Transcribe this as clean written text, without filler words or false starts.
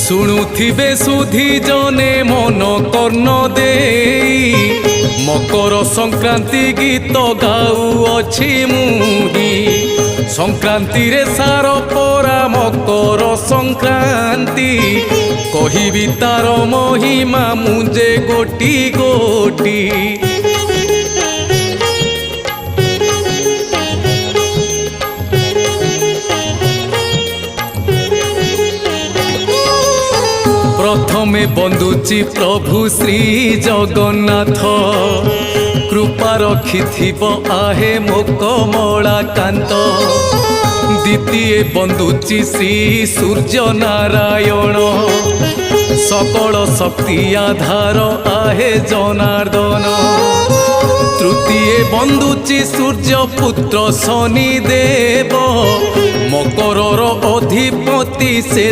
शुणुथिबे सुधी जने मन कर्ण दे मकर संक्रांति गीत गाउअछि मुही संक्रांति रे सार परा मकर संक्रांति कहिबी तार महिमा मुझे गोटी गोटी। प्रथमे बंदुची प्रभु श्री जगन्नाथ कृपा रखिथिब आहे मो कमला कांत। द्वितीय बंदुची श्री सूर्य नारायण सकल शक्ति आधार आहे जनार्दन। तृतीय बंदुची सूर्य पुत्र शनि देव मकर अधिपति से